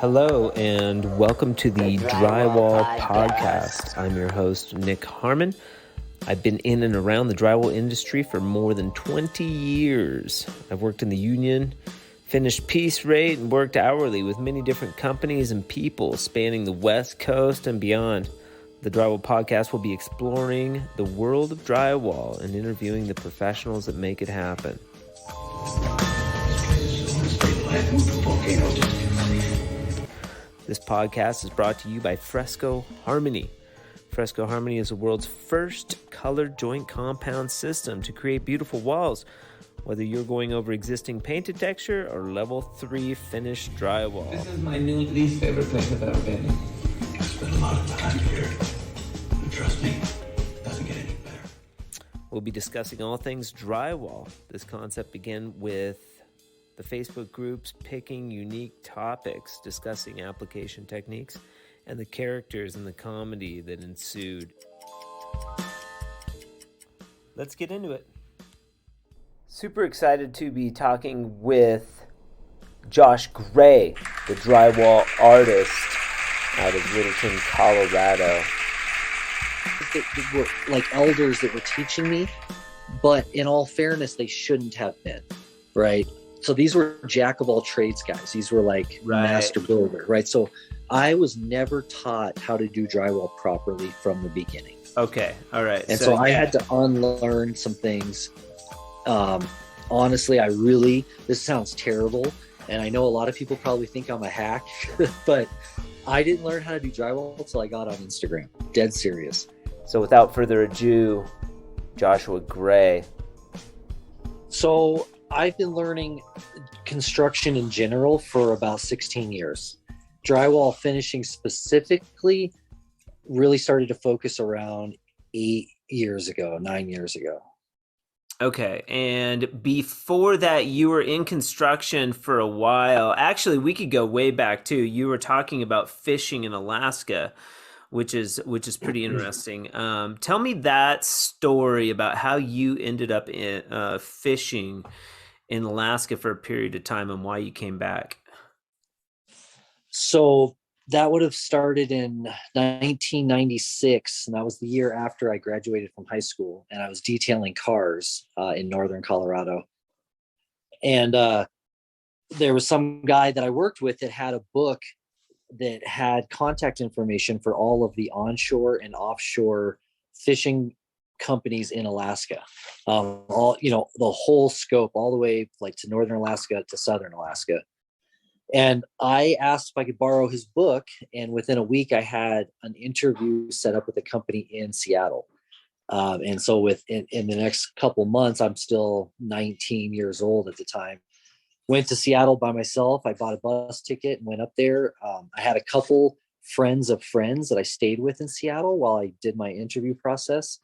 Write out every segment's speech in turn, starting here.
Hello, and welcome to the Drywall Podcast. I'm your host, Nick Harmon. I've been in and around the drywall industry for more than 20 years. I've worked in the union, finished piece rate, and worked hourly with many different companies and people spanning the West Coast and beyond. The Drywall Podcast will be exploring the world of drywall and interviewing the professionals that make it happen. This podcast is brought to you by Fresco Harmony. Fresco Harmony is the world's first color joint compound system to create beautiful walls, whether you're going over existing painted texture or level 3 finished drywall. This is my new least favorite place I've ever been in. I spent a lot of time here. And trust me, it doesn't get any better. We'll be discussing all things drywall. This concept began with the Facebook groups picking unique topics, discussing application techniques, and the characters and the comedy that ensued. Let's get into it. Super excited to be talking with Josh Gray, the drywall artist out of Littleton, Colorado. That were like elders that were teaching me, but in all fairness, they shouldn't have been, right? So these were jack of all trades guys. These were like master builder, right? So I was never taught how to do drywall properly from the beginning. Okay, all right. And so I had to unlearn some things. Honestly, this sounds terrible, and I know a lot of people probably think I'm a hack, but I didn't learn how to do drywall until I got on Instagram. Dead serious. So without further ado, Joshua Gray. So I've been learning construction in general for about 16 years. Drywall finishing specifically really started to focus around 9 years ago. Okay, and before that, you were in construction for a while. Actually, we could go way back too. You were talking about fishing in Alaska, which is pretty interesting. Tell me that story about how you ended up in fishing in Alaska for a period of time and why you came back. So that would have started in 1996, and that was the year after I graduated from high school, and I was detailing cars in northern Colorado. And there was some guy that I worked with that had a book that had contact information for all of the onshore and offshore fishing companies in Alaska, all, the whole scope, all the way like to northern Alaska to southern Alaska. And I asked if I could borrow his book, and within a week I had an interview set up with a company in Seattle. And so in the next couple months, I'm still 19 years old at the time, went to Seattle by myself. I bought a bus ticket and went up there. I had a couple friends of friends that I stayed with in Seattle while I did my interview process.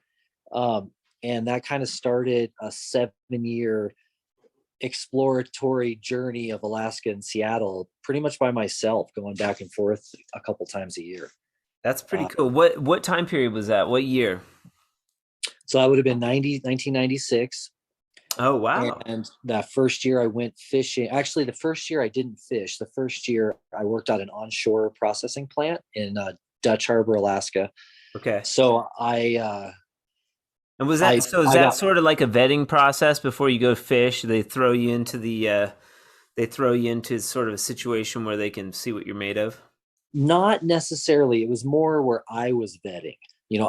And that kind of started a 7-year exploratory journey of Alaska and Seattle, pretty much by myself, going back and forth a couple times a year. That's pretty cool. What time period was that? What year? So that would have been 1996. Oh, wow. And that first year I went fishing. Actually, the first year I didn't fish. The first year I worked at an onshore processing plant in Dutch Harbor, Alaska. Okay. So and was that is that sort of like a vetting process before you go fish? They throw you into sort of a situation where they can see what you're made of? Not necessarily. It was more where I was vetting.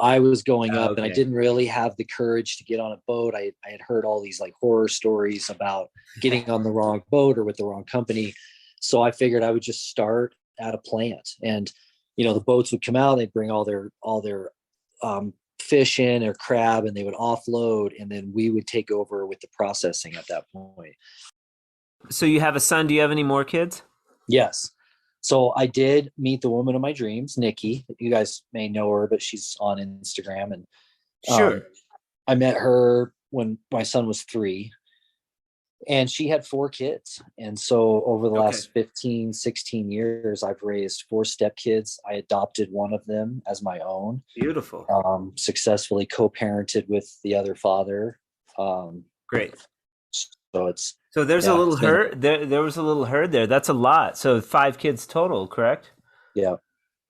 I was going up and I didn't really have the courage to get on a boat. I had heard all these like horror stories about getting on the wrong boat or with the wrong company. So I figured I would just start at a plant, and, the boats would come out, they'd bring all their fish in or crab, and they would offload, and then we would take over with the processing at that point. So you have a son. Do you have any more kids? Yes. So I did meet the woman of my dreams, Nikki. You guys may know her, but she's on Instagram. And sure. I met her when my son was 3, and she had 4 kids. And so over the last 15, 16 years, I've raised 4 stepkids. I adopted one of them as my own. Beautiful. Successfully co-parented with the other father. Great. So it's, So there's a yeah, little it's been, herd there. There was a little herd there. That's a lot. So 5 kids total, correct? yeah,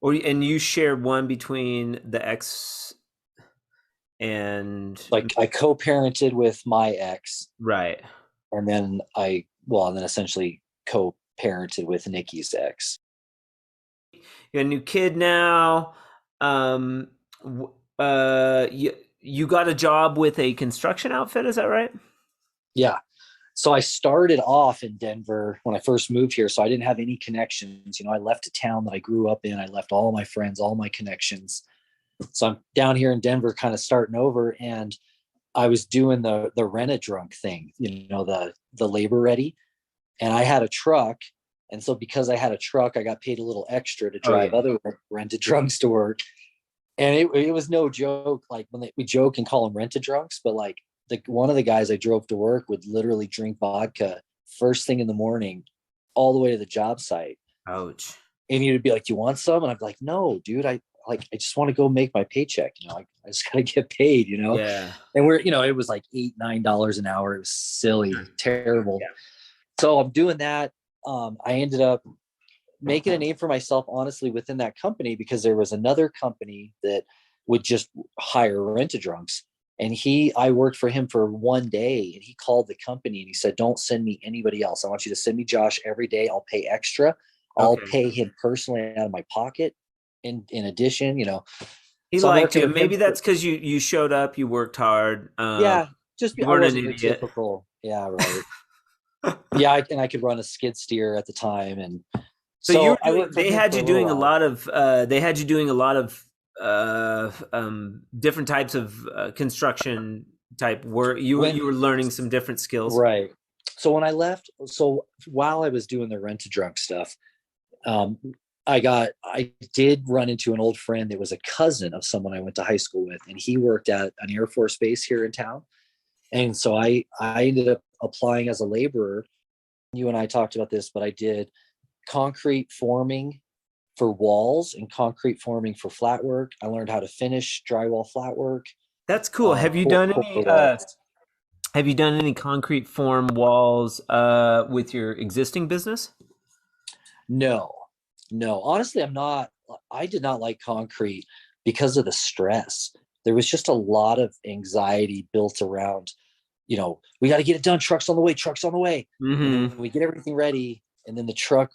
Or and you shared one between the ex and like I co-parented with my ex, right. and then and then essentially co-parented with Nikki's ex. You got a new kid now. Um, you got a job with a construction outfit, is that right? Yeah. So I started off in Denver when I first moved here. So I didn't have any connections. I left a town that I grew up in. I left all my friends, all my connections. So I'm down here in Denver, kind of starting over, and I was doing the rent a drunk thing, the labor ready, and I had a truck. And so because I had a truck, I got paid a little extra to Oh drive yeah. other rented drunks to work. And it was no joke. Like we joke and call them rented drunks, but like one of the guys I drove to work would literally drink vodka first thing in the morning, all the way to the job site. Ouch. And he'd be like, "Do you want some?" And I'm like, "No, dude. I just want to go make my paycheck. I just gotta get paid. Yeah. And it was like $8-9 an hour. It was silly, terrible. Yeah. So I'm doing that. I ended up making a name for myself, honestly, within that company, because there was another company that would just hire rent-a-drunks. And I worked for him for one day, and he called the company and he said, "Don't send me anybody else. I want you to send me Josh every day. I'll pay extra. I'll Okay. pay him personally out of my pocket. In addition, He so I'm liked working you. with him Maybe that's because you showed up, you worked hard. yeah, You I weren't an wasn't your idiot. typical, yeah, right. Yeah, and I could run a skid steer at the time. And So you so were I doing. worked for him for a little while. They had you doing a lot of different types of construction type work. You When were learning some different skills. Right. So when I left, so while I was doing the rent to drunk stuff, um, I did run into an old friend that was a cousin of someone I went to high school with, and he worked at an Air Force base here in town. And so I ended up applying as a laborer. You and I talked about this, but I did concrete forming for walls and concrete forming for flat work. I learned how to finish drywall flat work, That's cool. pour walls. Have you done any concrete form walls with your existing business? No, no. Honestly, I did not like concrete because of the stress. There was just a lot of anxiety built around, we got to get it done. Truck's on the way, truck's on the way. And then Mm-hmm. we get everything ready. And then the truck,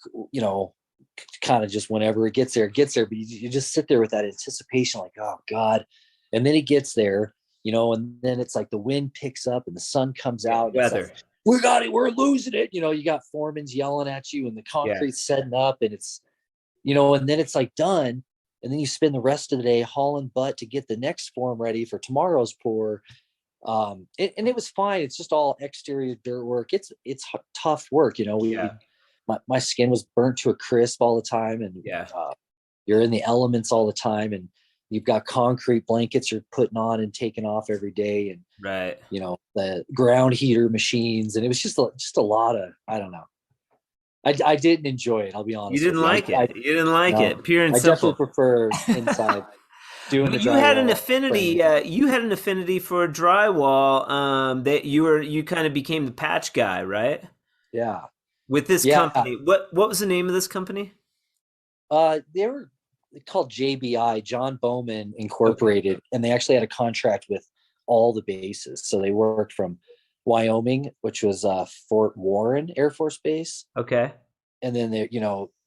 kind of just whenever it gets there, it gets there. But you just sit there with that anticipation, like, oh God. And then it gets there, and then it's like the wind picks up and the sun comes Yeah, out. And it's weather. like, we got it, we're losing it. You got foremans yelling at you and the Yeah. concrete's setting up, and it's, and then it's like done. And then you spend the rest of the day hauling butt to get the next form ready for tomorrow's pour. And it was fine. It's just all exterior dirt work. It's tough work. Yeah. My skin was burnt to a crisp all the time, and Yeah. you're in the elements all the time, and you've got concrete blankets you're putting on and taking off every day, and Right. the ground heater machines, and it was just a lot of, I don't know. I didn't enjoy it. I'll be honest. You didn't like it. You didn't like no, it. Pure and I simple. definitely prefer inside doing the But you had an drywall affinity. framing. You had an affinity for drywall. That you kind of became the patch guy, right? Yeah, With this yeah. company. What was the name of this company? They were called JBI, John Bowman Incorporated, and they actually had a contract with all the bases. So they worked from Wyoming, which was Fort Warren Air Force Base, Okay. and then they,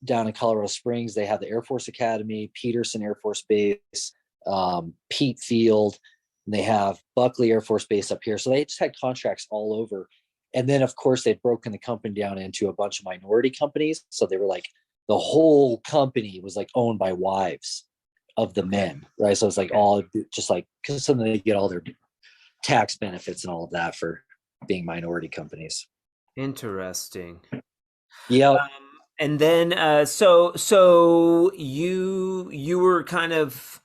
down in Colorado Springs, they had the Air Force Academy, Peterson Air Force Base, Pete Field, and they have Buckley Air Force Base up here. So they just had contracts all over. And then, of course, they'd broken the company down into a bunch of minority companies. So they were like, the whole company was like owned by wives of the men, right? So it's like all just like, because then they get all their tax benefits and all of that for being minority companies. Interesting. Yeah. And then, so you were kind of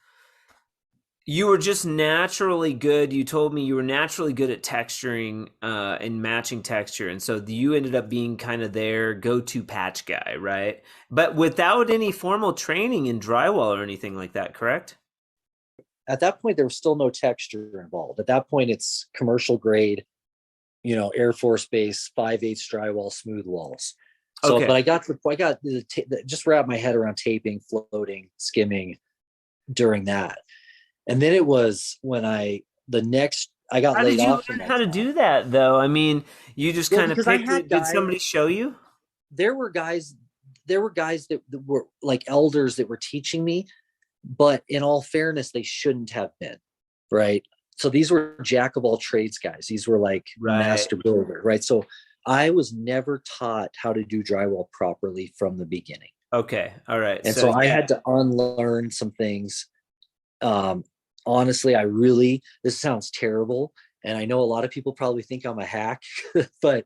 you were just naturally good. You told me you were naturally good at texturing and matching texture, and so you ended up being kind of their go-to patch guy, right? But without any formal training in drywall or anything like that, correct? At that point, there was still no texture involved. At that point, it's commercial grade. Air Force Base 5/8 drywall smooth walls. So, Okay. but I got just wrap my head around taping, floating, skimming during that. And then it was when I got How laid did you off from learn that how to job. do that though? I mean, you just Well, kind of because I picked had it. Did guys, somebody show you? there were guys, that were like elders that were teaching me, but in all fairness, they shouldn't have been, right? So these were jack of all trades guys. These were like Right. master builder, right? So I was never taught how to do drywall properly from the beginning. Okay. All right. And So so I yeah. had to unlearn some things. Um, Honestly, this sounds terrible. And I know a lot of people probably think I'm a hack, but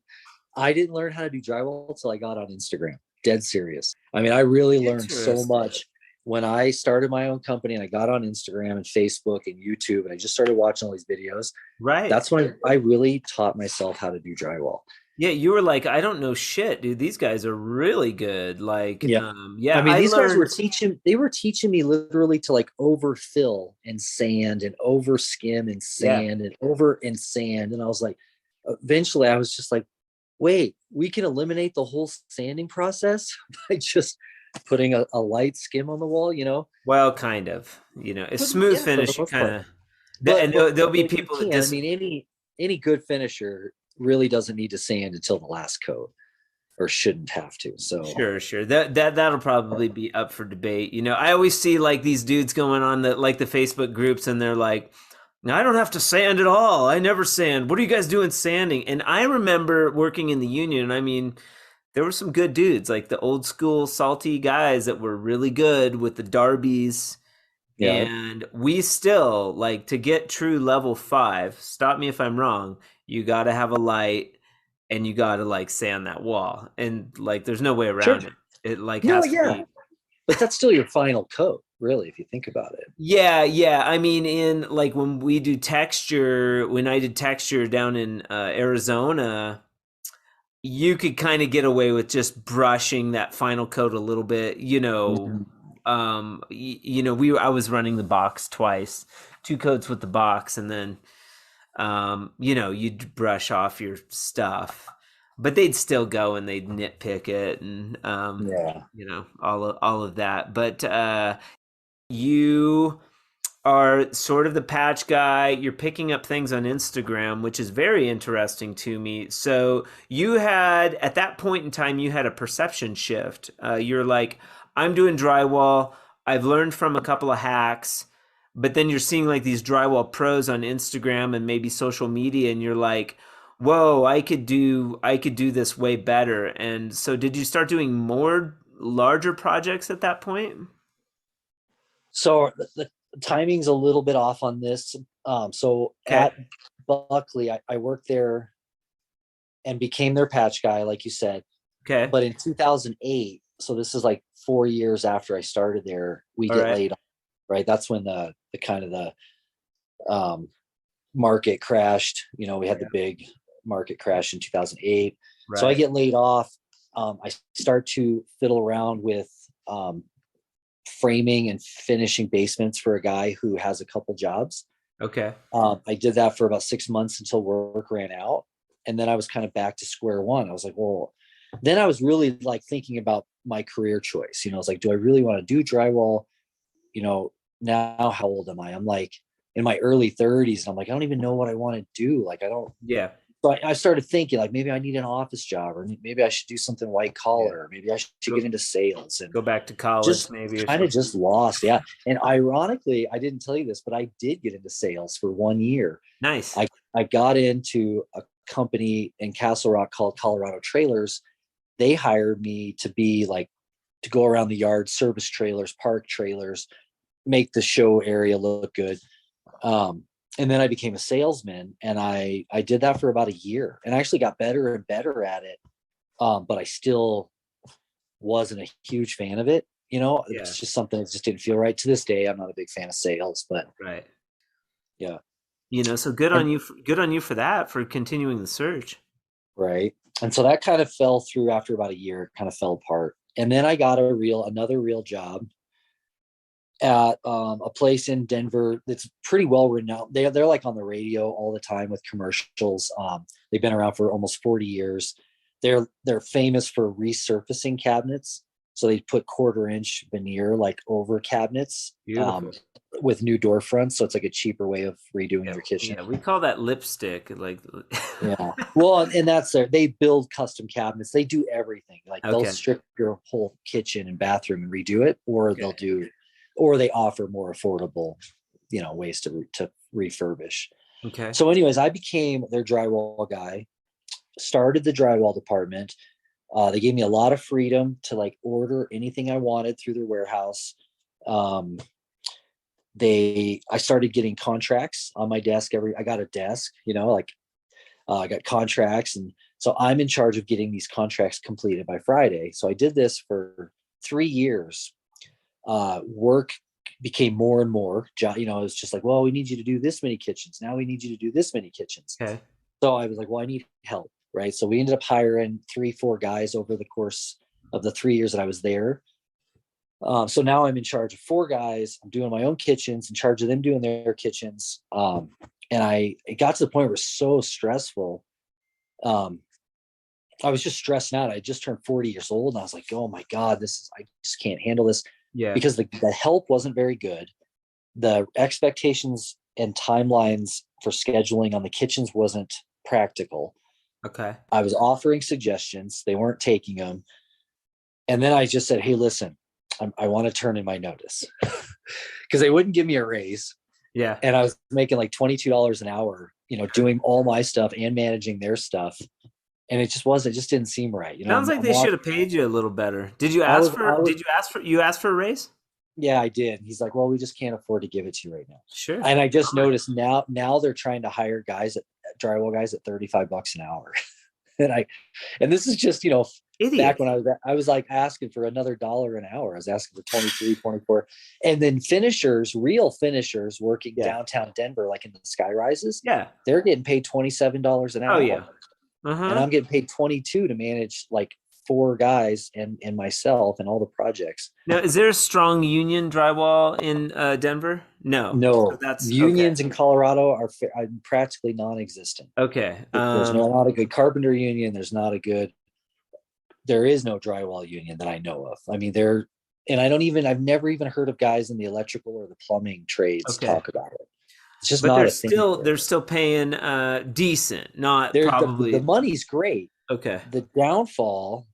I didn't learn how to do drywall until I got on Instagram. Dead serious. I mean, I really learned so Interesting. much when I started my own company and I got on Instagram and Facebook and YouTube and I just started watching all these videos. Right. That's when I really taught myself how to do drywall. Yeah, you were like, I don't know shit, dude. These guys are really good. Like, Yeah. I yeah, mean, I these guys learned. they were teaching me literally to like overfill and sand and over skim and Yeah, sand and over and sand. And I was like, eventually I was just like, wait, we can eliminate the whole sanding process by just putting a light skim on the wall. well, kind of. A smooth Yeah, for the finish, you most kind part. of. But And there'll be you people that can. I mean, any good finisher really doesn't need to sand until the last coat, or shouldn't have to. So Sure. That'll probably be up for debate. I always see like these dudes going on the Facebook groups, and they're like, I don't have to sand at all. I never sand. What are you guys doing sanding? And I remember working in the union, and I mean, there were some good dudes, like the old school salty guys that were really good with the Darbies. yeah, And we still like to get true level 5. Stop me if I'm wrong. You got to have a light, and you got to like sand that wall. And like, there's no way sure. around it. It like No, has to yeah, be. but that's still your final coat, really, if you think about it. Yeah. I mean, in like when I did texture down in Arizona, you could kind of get away with just brushing that final coat a little bit, Mhm. I was running the box twice, 2 coats with the box, and then you'd brush off your stuff, but they'd still go and they'd nitpick it, and Yeah. all of that. But you are sort of the patch guy. You're picking up things on Instagram, which is very interesting to me. So you had, at that point in time, you had a perception shift. You're like, I'm doing drywall. I've learned from a couple of hacks, but then you're seeing like these drywall pros on Instagram and maybe social media, and you're like, whoa, I could do this way better. And so did you start doing more larger projects at that point? So the timing's a little bit off on this. So Okay. at Buckley, I worked there and became their patch guy, like you said. Okay. But in 2008, so this is like 4 years after I started there, we All get right. laid off, right? That's when the kind of the market crashed. We had the big market crash in 2008. So I Right. get laid off. I start to fiddle around with framing and finishing basements for a guy who has a couple jobs. Okay. I did that for about 6 months until work ran out. And then I was kind of back to square one. I was like, well, then I was really like thinking about my career choice. I was like, do I really want to do drywall? Now how old am I? I'm like in my early 30s. And I'm like, I don't even know what I want to do. Like, I don't. Yeah. So I started thinking like maybe I need an office job, or maybe I should do something white Yeah. collar, or maybe I should Go, get into sales. And go back to college just maybe or kind of something. just lost. Yeah. And ironically, I didn't tell you this, but I did get into sales for 1 year. Nice. I got into a company in Castle Rock called Colorado Trailers. They hired me to go around the yard, service trailers, park trailers, make the show area look good. And then I became a salesman, and I did that for about a year, and I actually got better and better at it. But I still wasn't a huge fan of it. It Yeah. was just something that just didn't feel right. To this day, I'm not a big fan of sales, but Right. yeah. So good And on you. Good on you for that, for continuing the search. right. And so that kind of fell through after about a year, it kind of fell apart. And then I got another real job. at a place in Denver that's pretty well renowned. They're like on the radio all the time with commercials. They've been around for almost 40 years. They're famous for resurfacing cabinets. So they put 1/4 inch veneer like over cabinets with new door fronts. So it's like a cheaper way of redoing your kitchen. Yeah, we call that lipstick. Like, Yeah. Well, and that's they build custom cabinets. They do everything. Like they'll Okay. strip your whole kitchen and bathroom and redo it, or they offer more affordable, ways to refurbish. Okay. So anyways, I became their drywall guy, started the drywall department. They gave me a lot of freedom to like order anything I wanted through their warehouse. I started getting contracts on my desk I got a desk, I got contracts. And so I'm in charge of getting these contracts completed by Friday. So I did this for 3 years. Work became more and more, it's just like, well, we need you to do this many kitchens. Now we need you to do this many kitchens. Okay. So I was like, well, I need help. Right. So we ended up hiring 3-4 guys over the course of the 3 years that I was there. So now I'm in charge of 4 guys. I'm doing my own kitchens, in charge of them doing their kitchens. And it got to the point where it was so stressful. I was just stressed out. I just turned 40 years old and I was like, oh my God, I just can't handle this. Yeah. Because the help wasn't very good. The expectations and timelines for scheduling on the kitchens wasn't practical. Okay. I was offering suggestions. They weren't taking them. And then I just said, hey, listen, I want to turn in my notice because they wouldn't give me a raise. Yeah. And I was making like $22 an hour, doing all my stuff and managing their stuff. And it just didn't seem right. Sounds like they should have paid you a little better. Did you ask for a raise? Yeah, I did. He's like, well, we just can't afford to give it to you right now. Sure. And I just noticed now they're trying to hire drywall guys at $35 an hour. and this is just, Idiot. back when I was like asking for another $1 an hour. I was asking for 23, 24. And then real finishers working downtown Denver, like in the sky rises. Yeah. They're getting paid $27 an hour. Oh yeah. Uh-huh. And I'm getting paid 22 to manage like 4 guys and myself and all the projects. Now, is there a strong union drywall in Denver? No. No, That's unions okay. in Colorado are practically non-existent. Okay. There's not a good carpenter union. There is no drywall union that I know of. I mean, I've never even heard of guys in the electrical or the plumbing trades talk about it. It's just not a thing. They're still paying decent, not probably. The money's great. Okay. The downfall,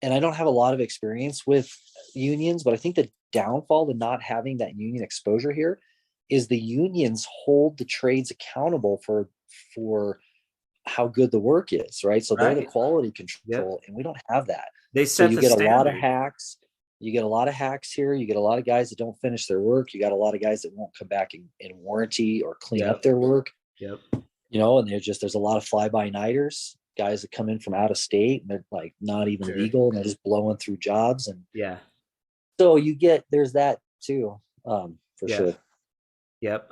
and I don't have a lot of experience with unions, but I think the downfall to not having that union exposure here is the unions hold the trades accountable for how good the work is, right? So they're the quality control, and we don't have that. They set so you get a lot of hacks. You get a lot of hacks here. You get a lot of guys that don't finish their work. You got a lot of guys that won't come back in warranty or clean up their work. Yep. And there's a lot of fly-by-nighters, guys that come in from out of state and they're like not even legal and they're just blowing through jobs. And so there's that too, for sure. Yep.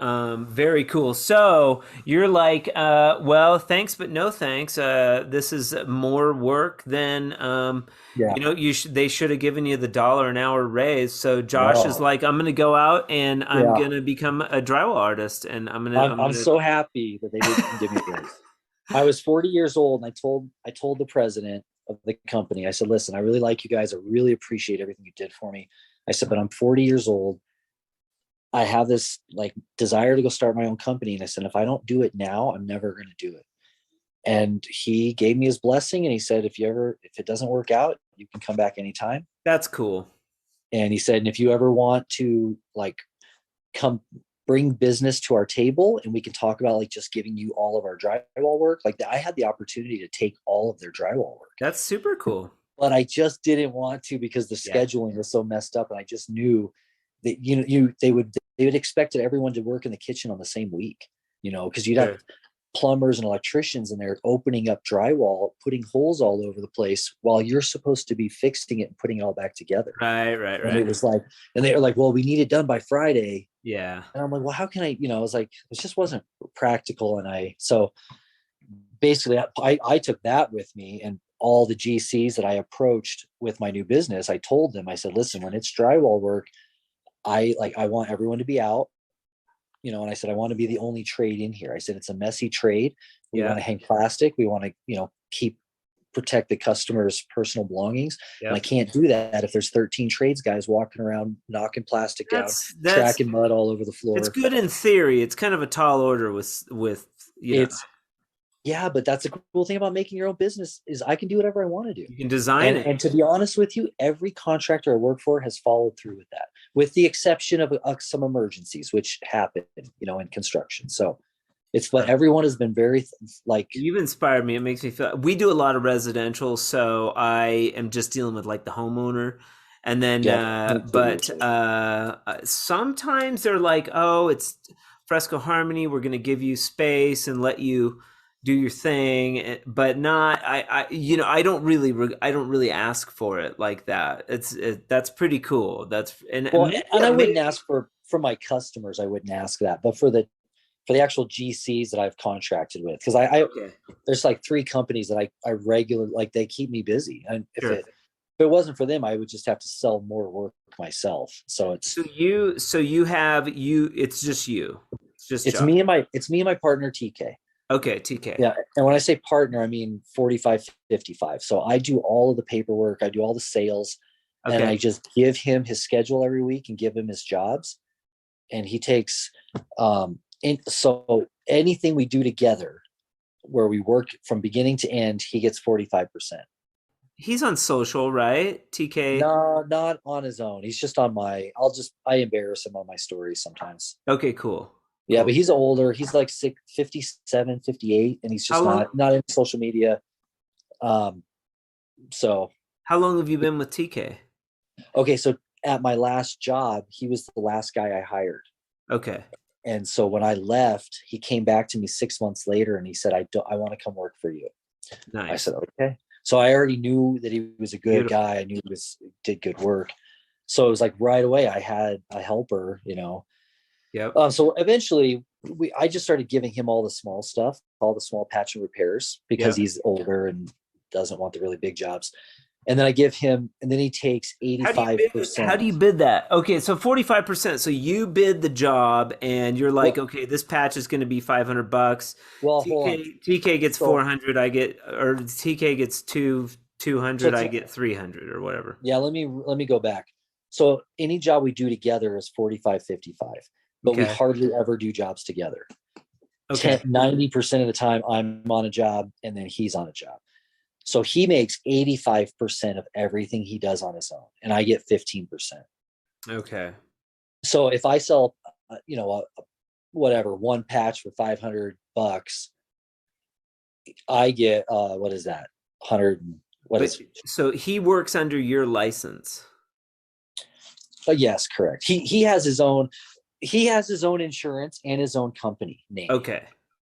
Very cool. So you're like, well, thanks, but no thanks. This is more work than, they should have given you the $1 an hour raise. So Josh is like, I'm going to go out and I'm going to become a drywall artist. And I'm so happy that they didn't give me this. I was 40 years old and I told the president of the company, I said, listen, I really like you guys. I really appreciate everything you did for me. I said, but I'm 40 years old. I have this like desire to go start my own company. And I said, if I don't do it now, I'm never going to do it. And he gave me his blessing. And he said, if it doesn't work out, you can come back anytime. That's cool. And he said, and if you ever want to like come bring business to our table and we can talk about like just giving you all of our drywall work. Like I had the opportunity to take all of their drywall work. That's super cool. But I just didn't want to because the scheduling was so messed up. And I just knew that, they would expect everyone to work in the kitchen on the same week, because you'd have plumbers and electricians and they're opening up drywall, putting holes all over the place while you're supposed to be fixing it and putting it all back together. Right. And it was like, and they were like, well, we need it done by Friday. Yeah. And I'm like, well, how can I, I was like, it just wasn't practical. And so basically I took that with me, and all the GCs that I approached with my new business, I told them, I said, listen, when it's drywall work, I want everyone to be out, and I said, I want to be the only trade in here. I said, it's a messy trade. We Yeah. want to hang plastic. We want to, protect the customer's personal belongings. Yep. And I can't do that if there's 13 trades guys walking around, knocking plastic down, That's tracking mud all over the floor. It's good in theory. It's kind of a tall order with Yeah, but that's the cool thing about making your own business is I can do whatever I want to do. You can design it. And to be honest with you, every contractor I work for has followed through with that, with the exception of some emergencies, which happen, in construction. So but everyone has been very You've inspired me. It makes me feel, we do a lot of residential. So I am just dealing with like the homeowner. And then, sometimes they're like, oh, it's Fresco Harmony. We're going to give you space and let you do your thing, but not, I don't really ask for it like that. That's pretty cool. And I wouldn't ask for my customers. I wouldn't ask that, but for the actual GCs that I've contracted with, because there's like 3 companies that I regularly, like, they keep me busy. And if it wasn't for them, I would just have to sell more work myself. So it's it's just you. It's me and my partner TK. Okay, TK. Yeah, and when I say partner, I mean 45-55. So I do all of the paperwork, I do all the sales, and I just give him his schedule every week and give him his jobs, and he takes. So anything we do together, where we work from beginning to end, he gets 45%. He's on social, right? TK? No, not on his own. He's just on I embarrass him on my stories sometimes. Okay, cool. Yeah, but he's older. He's like 57, 58, and he's just not in social media. So how long have you been with TK? Okay, so at my last job, he was the last guy I hired. Okay. And so when I left, he came back to me 6 months later and he said, I want to come work for you. Nice. I said, okay. So I already knew that he was a good guy. I knew he did good work. So it was like right away I had a helper, Yep. So eventually I just started giving him all the small stuff, all the small patch and repairs, because he's older and doesn't want the really big jobs. And then I give him, and then he takes 85%. How do you bid that? Okay, so 45%. So you bid the job, and you're like, okay, this patch is going to be $500. Well, TK gets 400. Or TK gets 200. I get 300 or whatever. Yeah, let me go back. So any job we do together is 45-55, but we hardly ever do jobs together. Okay, 90% of the time I'm on a job, and then he's on a job. So he makes 85% of everything he does on his own, and I get 15%. Okay. So if I sell, one patch for $500, I get what is that? 100. So he works under your license. Yes, correct. He has his own. He has his own insurance and his own company name. Okay.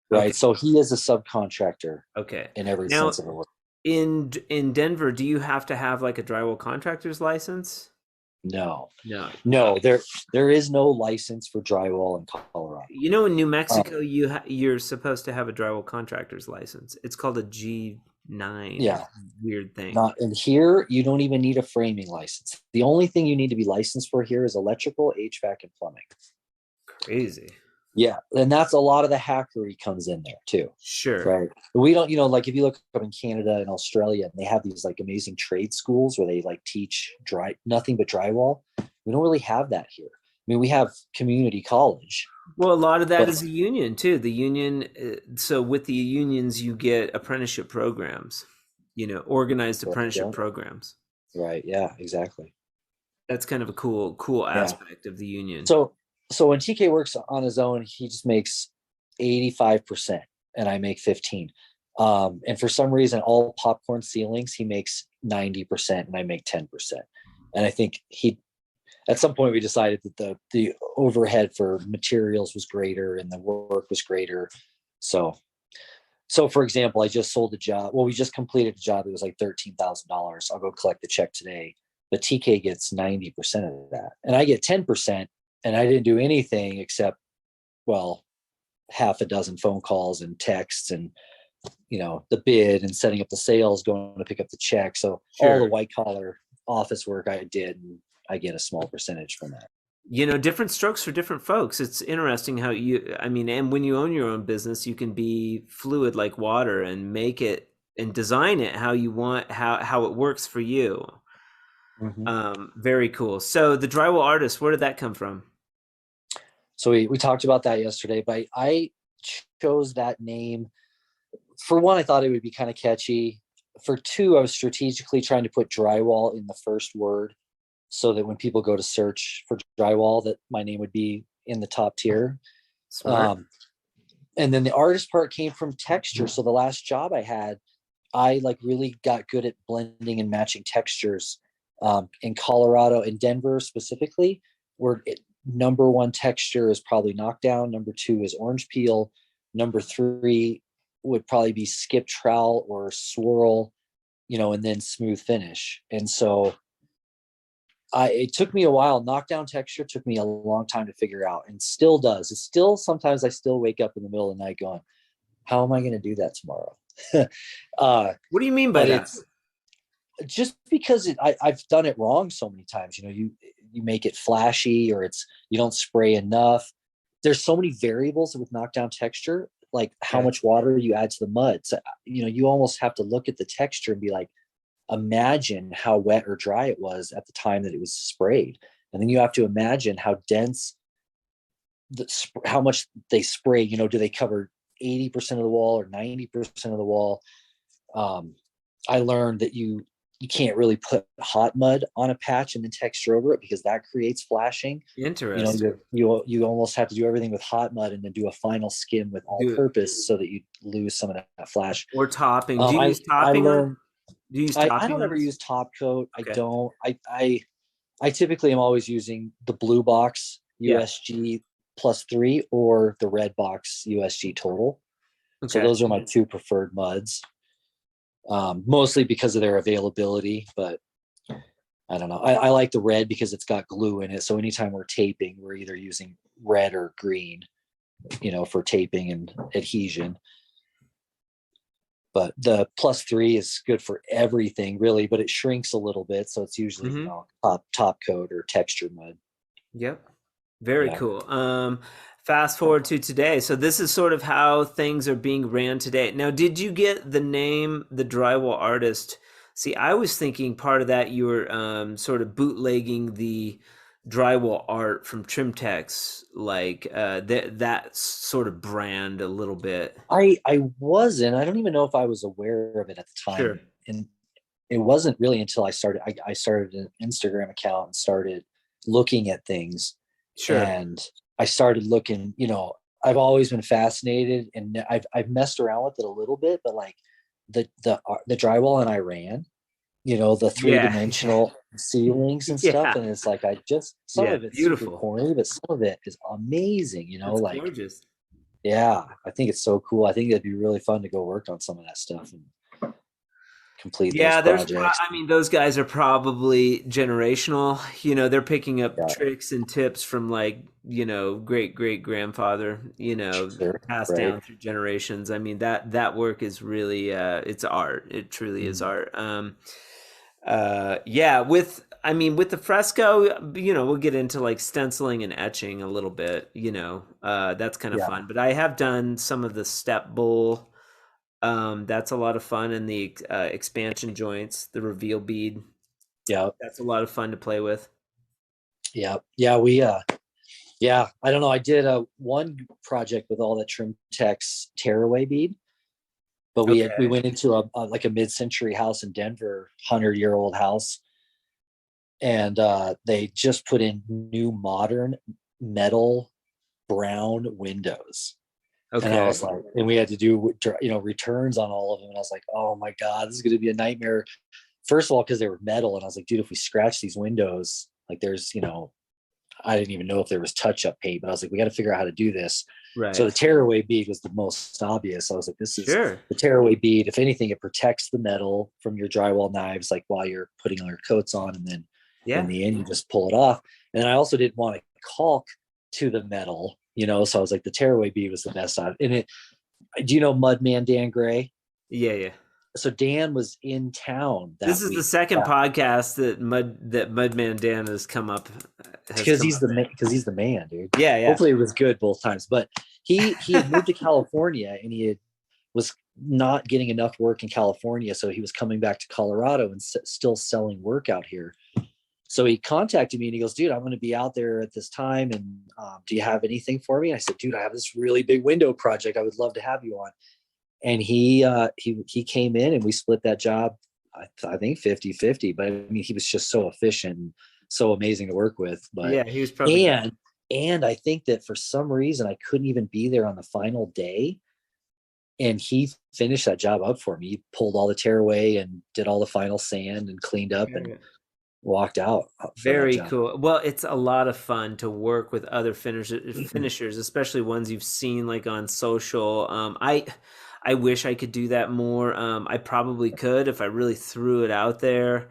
Right. Okay. So he is a subcontractor. Okay. In every sense of the word. In Denver, do you have to have like a drywall contractor's license? No. There is no license for drywall in Colorado. In New Mexico, you're supposed to have a drywall contractor's license. It's called a G9. Yeah, weird thing. Not in here. You don't even need a framing license. The only thing you need to be licensed for here is electrical, HVAC, and plumbing. Crazy. Yeah, and that's a lot of the hackery comes in there too. Sure. Right. We don't, like if you look up in Canada and Australia, and they have these like amazing trade schools where they like teach nothing but drywall. We don't really have that here. I mean, we have community college. Well, a lot of that is a union too. The union. So with the unions, you get apprenticeship programs. Organized apprenticeship programs. Right. Yeah. Exactly. That's kind of a cool aspect of the union. So when TK works on his own, he just makes 85% and I make 15. And for some reason, all popcorn ceilings, he makes 90% and I make 10%. And I think at some point we decided that the overhead for materials was greater and the work was greater. So for example, I just sold a job. Well, we just completed a job that was like $13,000. I'll go collect the check today, but TK gets 90% of that and I get 10%. And I didn't do anything except, half a dozen phone calls and texts and, the bid and setting up the sales, going to pick up the check. So all the white collar office work I did, and I get a small percentage from that. Different strokes for different folks. It's interesting how and when you own your own business, you can be fluid like water and make it and design it how you want, how it works for you. Mhm. Very cool. So the drywall artist, where did that come from? So we talked about that yesterday, but I chose that name. For one, I thought it would be kind of catchy. For two, I was strategically trying to put drywall in the first word so that when people go to search for drywall, that my name would be in the top tier. Smart. And then the artist part came from texture. So the last job I had, I like really got good at blending and matching textures. In Colorado, in Denver specifically, where number one texture is probably knockdown, number two is orange peel, number three would probably be skip trowel or swirl, and then smooth finish. And so it took me a while. Knockdown texture took me a long time to figure out, and still does. It's still sometimes I still wake up in the middle of the night going, "How am I going to do that tomorrow?" What do you mean by but that? it's just because I've done it wrong so many times. You make it flashy, or you don't spray enough. There's so many variables with knockdown texture, like how Okay. much water you add to the mud. So you almost have to look at the texture and be like, imagine how wet or dry it was at the time that it was sprayed, and then you have to imagine how dense, how much they spray. Do they cover 80% of the wall or 90% of the wall? I learned that you can't really put hot mud on a patch and then texture over it, because that creates flashing. Interesting. You almost have to do everything with hot mud and then do a final skim with all Do purpose so that you lose some of that flash. or topping. Do you I use I topping on? learned Do you use I topping don't on ever this? use top coat. I Okay. don't. I typically am always using the blue box Yeah. USG +3 or the red box USG total. So Okay. those are my two preferred muds, mostly because of their availability. But I don't know. I like the red because it's got glue in it. So anytime we're taping, we're either using red or green, for taping and adhesion. But the +3 is good for everything really, but it shrinks a little bit. So it's usually, Mm-hmm. top coat or texture mud. Yep. Very Yeah. cool. Fast forward to today. So this is sort of how things are being ran today. Now, did you get the name the drywall artist? See, I was thinking part of that you were sort of bootlegging the drywall art from Trimtex, like that sort of brand a little bit. I wasn't. I don't even know if I was aware of it at the Sure. time. And it wasn't really until I started an Instagram account and started looking at things. Sure. And I started looking, I've always been fascinated, and I've messed around with it a little bit, but like the drywall in Iran, the Yeah. three-dimensional ceilings and stuff. Yeah. And it's like, some Yeah. of it's super Beautiful. corny, but some of it is amazing, That's like, gorgeous. yeah, I think it's so cool. I think it'd be really fun to go work on some of that stuff and complete those Yeah, projects. I mean, those guys are probably generational. They're picking up Yeah, tricks and tips from like, great great grandfather, sure. passed Right. down through generations. I mean, that work is really it's art. It truly is Mm. art. Yeah, with the fresco, we'll get into like stenciling and etching a little bit, that's kind of Yeah. fun. But I have done some of the step bowl. That's a lot of fun, and the expansion joints, the reveal bead. Yeah. That's a lot of fun to play with. Yeah. Yeah. Yeah. I don't know. I did one project with all the Trim Tex tearaway bead, but we Okay. went into like a mid-century house in Denver, 100-year-old house, and they just put in new modern metal brown windows. And I Okay. was like, and we had to do, returns on all of them. And I was like, oh my God, this is going to be a nightmare. First of all, because they were metal. And I was like, dude, if we scratch these windows, like I didn't even know if there was touch up paint, but I was like, we got to figure out how to do this. So Right. the tearaway bead was the most obvious. I was like, this is Sure. the tearaway bead. If anything, it protects the metal from your drywall knives, like while you're putting all your coats on. And then in Yeah. the end, you just pull it off. And I also didn't want to caulk to the metal, so I was like, the tearaway bead was the best on it. And do you know Mudman Dan Gray? Yeah. Yeah. So Dan was in town This that is the week. second podcast that Mudman Dan has come up has because come he's up. he's the man, dude. Yeah, yeah. Hopefully it was good both times. But he had moved to California, and was not getting enough work in California, so he was coming back to Colorado and still selling work out here. So he contacted me and he goes, dude, I'm going to be out there at this time. And do you have anything for me? And I said, dude, I have this really big window project I would love to have you on. And he came in and we split that job, I think 50-50. But I mean, he was just so efficient and so amazing to work with. But Yeah, he was probably and I think that for some reason I couldn't even be there on the final day. And he finished that job up for me. He pulled all the tear away and did all the final sand and cleaned up and walked out. Very cool. Well, it's a lot of fun to work with other finishers, especially ones you've seen like on social. I wish I could do that more. I probably could if I really threw it out there.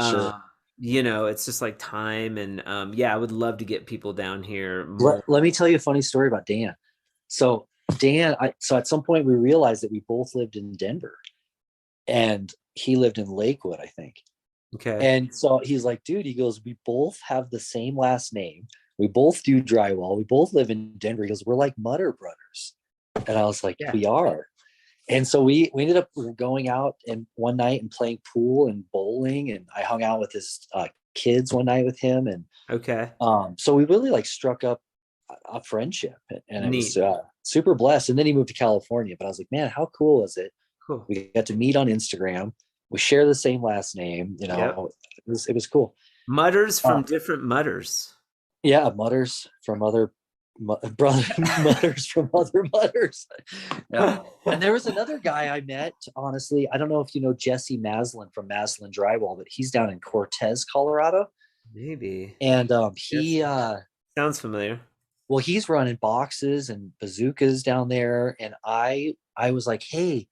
Sure. You know, it's just like time and I would love to get people down here more. Let me tell you a funny story about Dan. So so at some point we realized that we both lived in Denver and he lived in Lakewood, I think. Okay. And so he's like, dude, he goes, we both have the same last name. We both do drywall. We both live in Denver. He goes, we're like Mutter brothers. And I was like, yeah, we are. And so we ended up going out and one night and playing pool and bowling. And I hung out with his kids one night with him. And okay. So we really like struck up a friendship and it Neat. was super blessed. And then he moved to California, but I was like, man, how cool is it? Cool. We got to meet on Instagram. We share the same last name, you know. Yep. It was cool. Mutters from different mutters. Yeah, mutters from other mutters from other mutters. Yeah. And there was another guy I met, honestly. I don't know if you know Jesse Maslin from Maslin Drywall, but he's down in Cortez, Colorado. Maybe. And he sounds familiar. Well, he's running boxes and bazookas down there. And I was like, hey,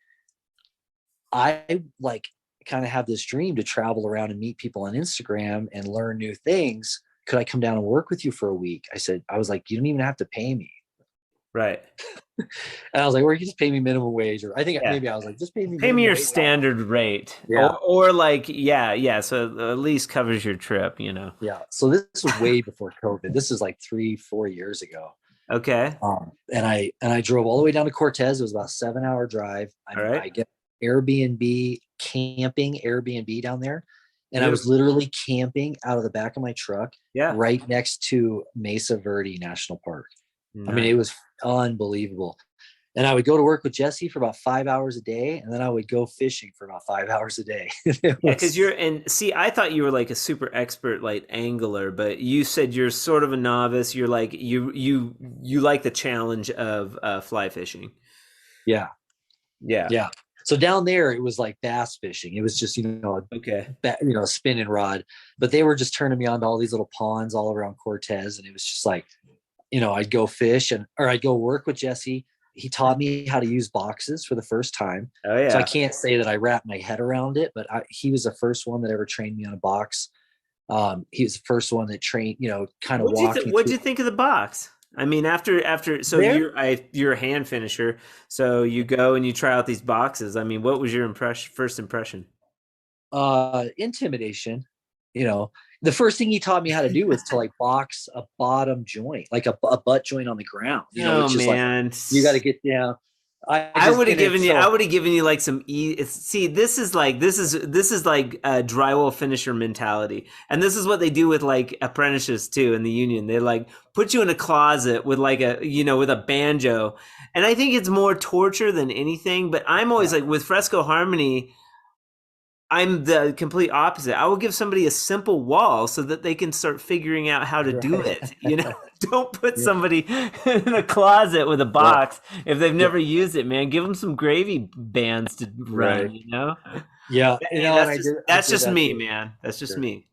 I like kind of have this dream to travel around and meet people on Instagram and learn new things. Could I come down and work with you for a week? I was like, you don't even have to pay me. Right. And I was like, or you can just pay me minimum wage. Or I think maybe I was like, just pay me your standard rate. Yeah. Or like, so at least covers your trip, you know? Yeah. So this was way before COVID. This is like 3-4 years ago. Okay. And I drove all the way down to Cortez. It was about a 7-hour drive. I get camping Airbnb down there. And I was literally camping out of the back of my truck right next to Mesa Verde National Park. Nice. I mean, it was unbelievable. And I would go to work with Jesse for about 5 hours a day. And then I would go fishing for about 5 hours a day. Because I thought you were like a super expert, like angler, but you said you're sort of a novice. You're like, you like the challenge of fly fishing. Yeah. Yeah. Yeah. So down there, it was like bass fishing. It was just, a spinning rod, but they were just turning me on to all these little ponds all around Cortez. And it was just like, I'd go fish or I'd go work with Jesse. He taught me how to use boxes for the first time. Oh yeah. So I can't say that I wrapped my head around it, but he was the first one that ever trained me on a box. He was the first one that trained, kind of walked me. What'd you think of the box? I mean, so you're a hand finisher, so you go and you try out these boxes. I mean, what was your first impression? Intimidation. The first thing he taught me how to do was to like box a bottom joint, like a butt joint on the ground. Which is man, like, you got to get down. I would have given you like some see, this is like drywall finisher mentality, and this is what they do with like apprentices too in the union. They like put you in a closet with like with a banjo, and I think it's more torture than anything. But I'm always like with Fresco Harmony, I'm the complete opposite. I will give somebody a simple wall so that they can start figuring out how to do it. Don't put somebody in a closet with a box if they've never used it, man. Give them some gravy bands to run, Yeah. That's just me, man. That's just me.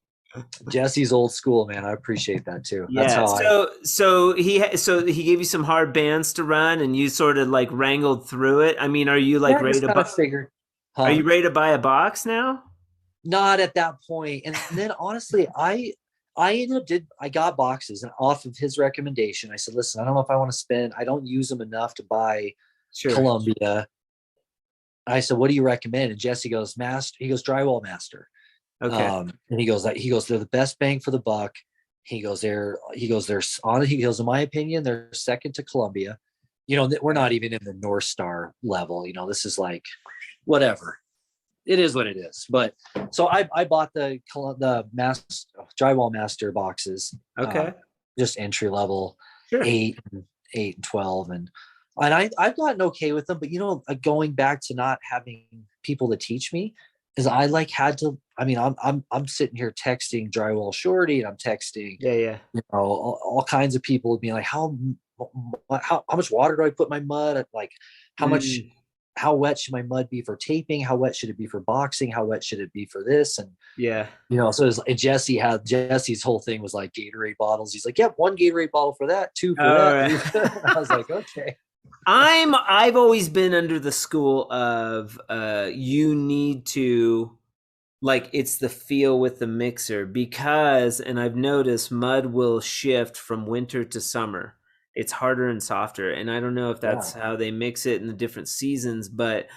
Jesse's old school, man. I appreciate that too. Yeah. That's so he gave you some hard bands to run and you sort of like wrangled through it. I mean, are you like ready to figure? Are you ready to buy a box now? Not at that point. And then honestly, I ended up I got boxes, and off of his recommendation, I said, listen, I don't know if I want to spend, I don't use them enough to buy Columbia. I said, what do you recommend? And Jesse goes, Drywall Master. Okay. And he goes, they're the best bang for the buck. He goes, in my opinion, they're second to Columbia. You know, we're not even in the North Star level. You know, this is like whatever. It is what it is. But so I bought the Drywall Master boxes. Okay. Just entry level, Sure. 8 and 12. And I've gotten okay with them. But, you know, going back to not having people to teach me is I like had to, I mean, I'm sitting here texting Drywall Shorty, and I'm texting, Yeah. you know, all kinds of people being like, how much water do I put in my mud? Like how wet should my mud be for taping? How wet should it be for boxing? How wet should it be for this? And, Yeah. you know, so Jesse's whole thing was like Gatorade bottles. He's like, yep, 1 Gatorade bottle for that, 2 for that. Right. I was like, okay. I've always been under the school of you need to, like, it's the feel with the mixer, because, and I've noticed mud will shift from winter to summer. It's harder and softer. And I don't know if that's how they mix it in the different seasons, but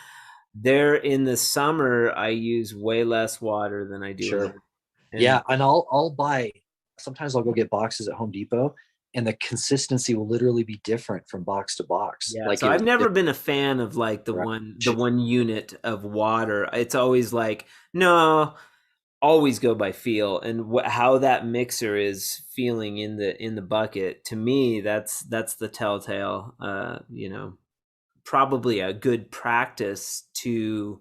there in the summer, I use way less water than I do. Sure. And I'll buy, sometimes I'll go get boxes at Home Depot, and the consistency will literally be different from box to box. Yeah, like, so I've never been a fan of like the one unit of water. It's always like, no, always go by feel and how that mixer is feeling in the bucket. To me, that's the telltale. You know, probably a good practice to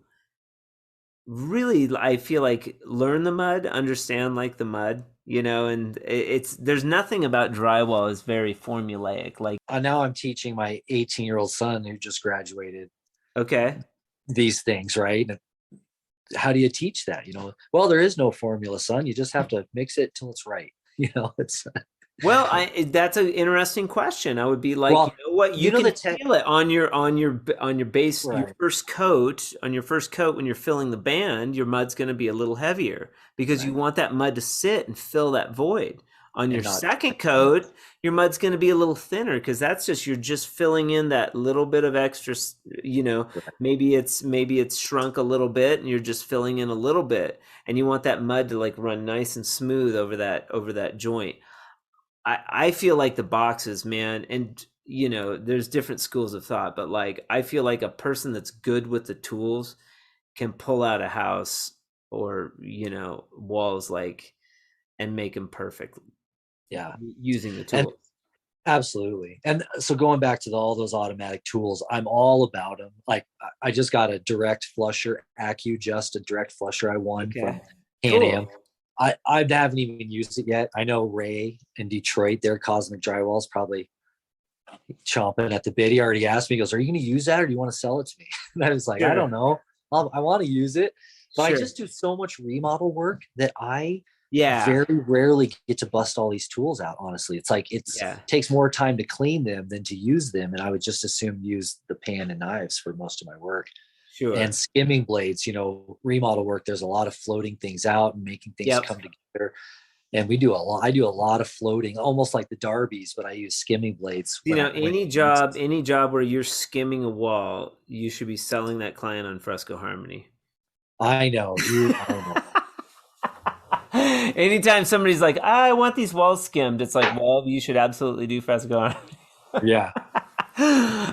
really, I feel like, learn the mud, understand like the mud, you know, and there's nothing about drywall is very formulaic. Like, now I'm teaching my 18-year-old son who just graduated. Okay. These things, right? How do you teach that? You know, well, there is no formula, son. You just have to mix it till it's right. You know, it's well, that's an interesting question. I would be like, well, you know what, you can feel it on your base, right. Your first coat when you're filling the band, your mud's going to be a little heavier because you want that mud to sit and fill that void. On your second coat, your mud's going to be a little thinner because you're just filling in that little bit of extra, you know, maybe it's shrunk a little bit and you're just filling in a little bit, and you want that mud to like run nice and smooth over that joint. I feel like the boxes, man, and you know, there's different schools of thought, but like, I feel like a person that's good with the tools can pull out a house or, you know, walls like, and make them perfect. Yeah. Using the tools. Absolutely. And so going back to all those automatic tools, I'm all about them. Like, I just got a direct flusher, AccuJust, a direct flusher I won from Can-Am. I haven't even used it yet. I know Ray in Detroit, their Cosmic Drywall is probably chomping at the bit. He already asked me, he goes, are you going to use that or do you want to sell it to me? And I was like, I don't know. I want to use it. But I just do so much remodel work that I very rarely get to bust all these tools out. Honestly, it's like, it takes more time to clean them than to use them. And I would just assume use the pan and knives for most of my work. Sure. And skimming blades, you know, remodel work, there's a lot of floating things out and making things come together. And I do a lot of floating, almost like the Darbies, but I use skimming blades. You know, any job where you're skimming a wall, you should be selling that client on Fresco Harmony. I know. Anytime somebody's like, I want these walls skimmed, it's like, well, you should absolutely do Fresco Harmony. Yeah.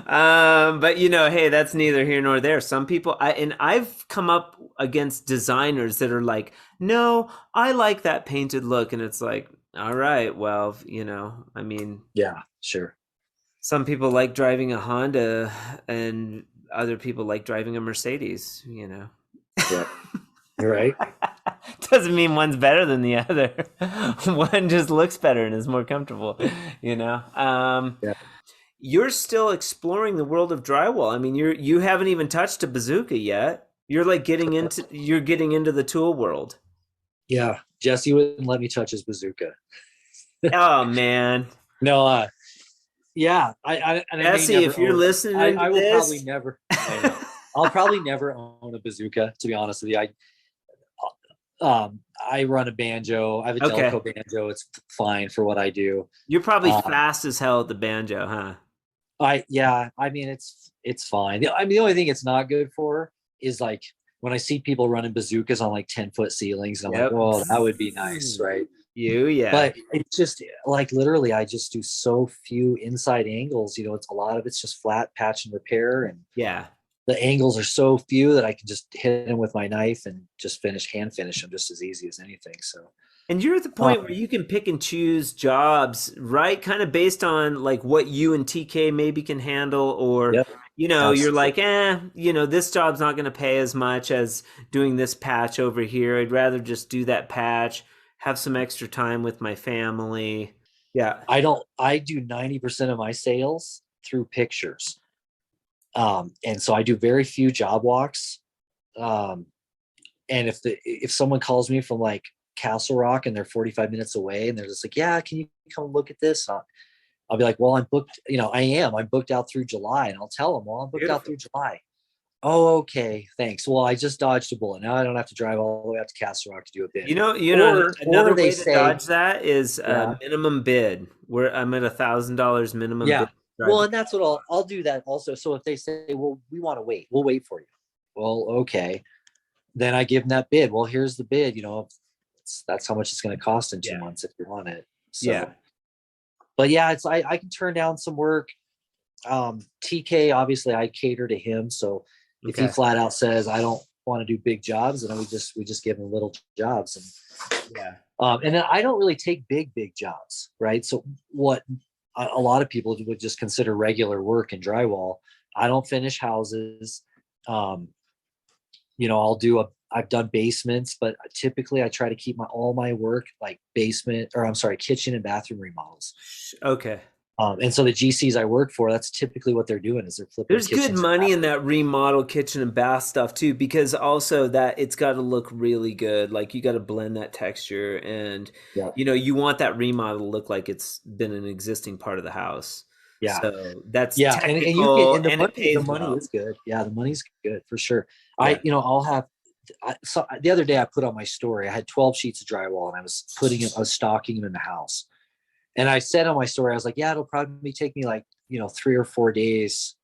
But you know, hey, that's neither here nor there. Some people, I've come up against designers that are like, no, I like that painted look. And it's like, all right, well, you know, I mean, yeah, sure. Some people like driving a Honda and other people like driving a Mercedes, you know. Yeah. You're right. Doesn't mean one's better than the other. One just looks better and is more comfortable, you know. You're still exploring the world of drywall. I mean, you haven't even touched a bazooka yet. You're like getting into the tool world. Yeah, Jesse wouldn't let me touch his bazooka. Oh man. No, yeah. Jesse, if you're listening, I will probably never. I'll probably never own a bazooka. To be honest with you, I run a banjo. I have a Delco banjo. It's fine for what I do. You're probably fast as hell at the banjo, huh? I mean, it's fine. I mean, the only thing it's not good for is like when I see people running bazookas on like 10-foot ceilings, and I'm like, well, that would be nice, right? Yeah. But it's just like literally, I just do so few inside angles. It's a lot of it's just flat patch and repair, and Yeah. the angles are so few that I can just hit them with my knife and just hand finish them just as easy as anything. So, And you're at the point where you can pick and choose jobs, right? Kind of based on like what you and TK maybe can handle, or, yep, you're absolutely. like, this job's not going to pay as much as doing this patch over here. I'd rather just do that patch, have some extra time with my family. Yeah. I do 90% of my sales through pictures. And so I do very few job walks. Um, and if someone calls me from like Castle Rock and they're 45 minutes away and they're just like, yeah, can you come look at this? I'll be like, well, I'm booked. I'm booked out through July, and I'll tell them, well, I'm booked out through July. Oh, okay, thanks. Well, I just dodged a bullet. Now I don't have to drive all the way out to Castle Rock to do a bid. Another They way to say, dodge that is yeah, minimum bid. Where I'm at $1,000 minimum yeah. bid. Well, and that's what I'll do that also. So if they say, well, we want to wait, we'll wait for you. Well, okay. Then I give them that bid. Well, here's the bid. That's how much it's going to cost in 2 months if you want it. So, Yeah. but yeah, I can turn down some work. TK, obviously I cater to him. So if he flat out says, I don't want to do big jobs, then we just give him little jobs. And then I don't really take big jobs. Right. So what a lot of people would just consider regular work in drywall. I don't finish houses. I've done basements, but typically I try to keep all my work like kitchen and bathroom remodels. Okay. And so the GCs I work for, that's typically what they're doing is they're flipping. There's good money in that remodel kitchen and bath stuff too, because also that it's got to look really good. Like you got to blend that texture, and you want that remodel to look like it's been an existing part of the house. Yeah. So that's technical, and the money well. is good. Yeah, the money's good for sure. Yeah. So the other day I put on my story, I had 12 sheets of drywall and I was stocking them in the house. And I said on my story, I was like, yeah, it'll probably take me like, 3 or 4 days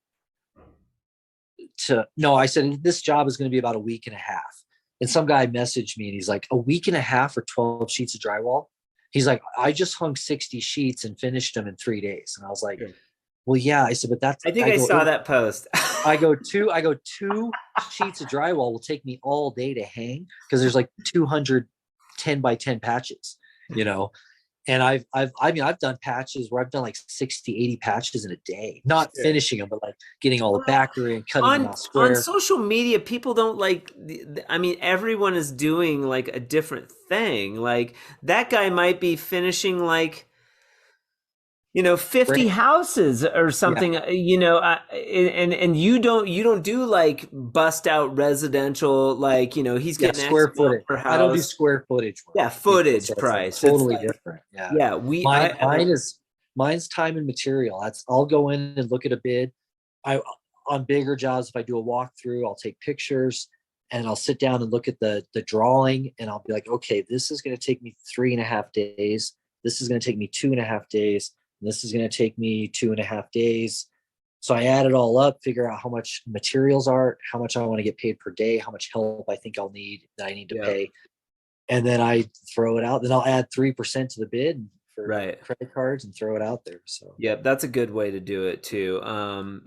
I said, this job is going to be about a week and a half. And some guy messaged me and he's like, a week and a half for 12 sheets of drywall. He's like, I just hung 60 sheets and finished them in 3 days. And I was like, well, yeah. I said, but I saw that post. I go 2 sheets of drywall will take me all day to hang because there's like 200 10 by 10 patches, and I've done patches where I've done like 60, 80 patches in a day, not finishing them, but like getting all the backer and cutting them out square. On social media, people don't everyone is doing like a different thing. Like that guy might be finishing like 50 houses or something, and you don't do like bust out residential, like, he's getting square footage per house. I don't do square footage work. Yeah, footage price. Totally different. Yeah. Yeah. Mine's time and material. I'll go in and look at a bid. On bigger jobs, if I do a walkthrough, I'll take pictures and I'll sit down and look at the drawing, and I'll be like, okay, this is going to take me 3.5 days. This is going to take me 2.5 days. This is going to take me 2.5 days. So I add it all up, figure out how much materials are, how much I want to get paid per day, how much help I think I'll need that I need to pay. And then I throw it out. Then I'll add 3% to the bid for credit cards and throw it out there. So that's a good way to do it too. And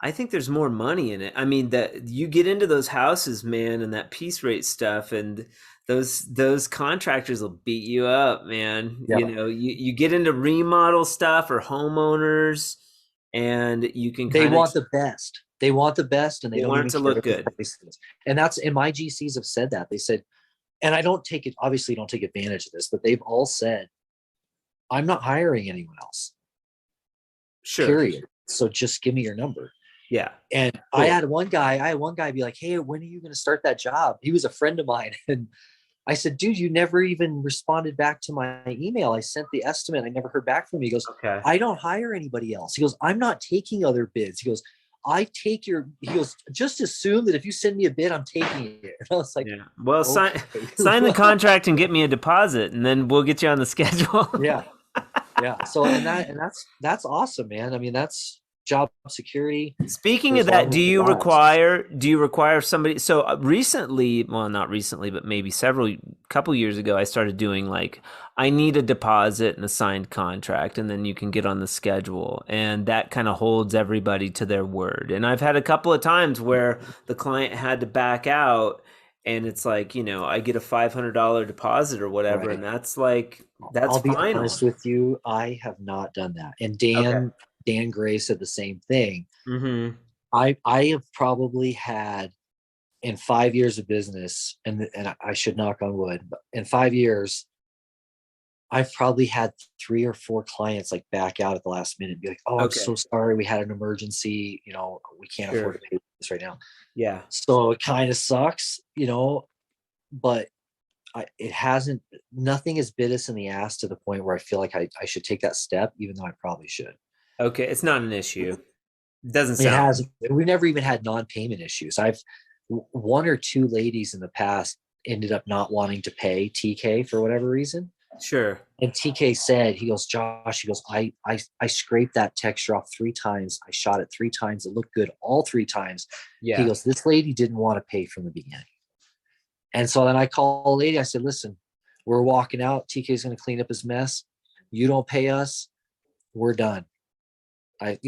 I think there's more money in it. I mean, that you get into those houses, man, and that piece rate stuff, and those contractors will beat you up, man. You get into remodel stuff or homeowners, and you can want the best. They want the best, and they don't want it to look good. And my GCs have said that. They said, and I don't take advantage of this, but they've all said, I'm not hiring anyone else. Sure. Period. So just give me your number. Yeah. And cool. I had one guy be like, hey, when are you going to start that job? He was a friend of mine. And I said, dude, you never even responded back to my email. I sent the estimate. I never heard back from him. He goes, okay, I don't hire anybody else. He goes, I'm not taking other bids. He goes, just assume that if you send me a bid, I'm taking it. And I was like, well, okay. sign the contract and get me a deposit, and then we'll get you on the schedule. Yeah. So, and that's awesome, man. I mean, that's job security. Speaking for of as long that, as do it you lasts. require somebody? So recently, well, not recently, but maybe couple years ago, I started doing like I need a deposit and a signed contract, and then you can get on the schedule, and that kind of holds everybody to their word. And I've had a couple of times where the client had to back out, and it's like, I get a $500 deposit or whatever, and Right. that's like that's I'll be final. honest with you. I have not done that. And Okay. Dan Gray said the same thing. Mm-hmm. I have probably had in 5 years of business, and I should knock on wood, but in 5 years, I've probably had 3 or 4 clients like back out at the last minute and be like, "Oh, I'm Okay. so sorry. We had an emergency. We can't afford Sure. to pay this right now." Yeah. So it kind of sucks, but it hasn't, nothing has bit us in the ass to the point where I feel like I should take that step, even though I probably should. Okay. It's not an issue. Doesn't It sound. has, we've never even had non-payment issues. One or two ladies in the past ended up not wanting to pay TK for whatever reason. Sure. And TK said, he goes, "Josh, he goes, I scraped that texture off 3 times. I shot it 3 times. It looked good all 3 times." He Yeah. goes, "This lady didn't want to pay from the beginning." And so then I called a lady. I said, "Listen, we're walking out. TK's going to clean up his mess. You don't pay us, we're done." Well,